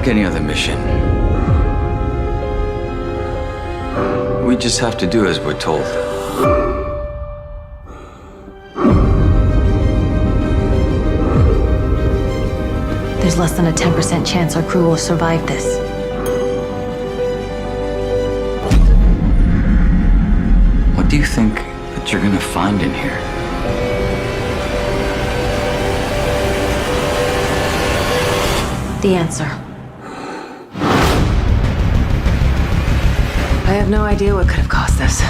like any other mission. We just have to do as we're told. There's less than a 10% chance our crew will survive this. What do you think that you're gonna find in here? The answer. I have no idea what could have caused this.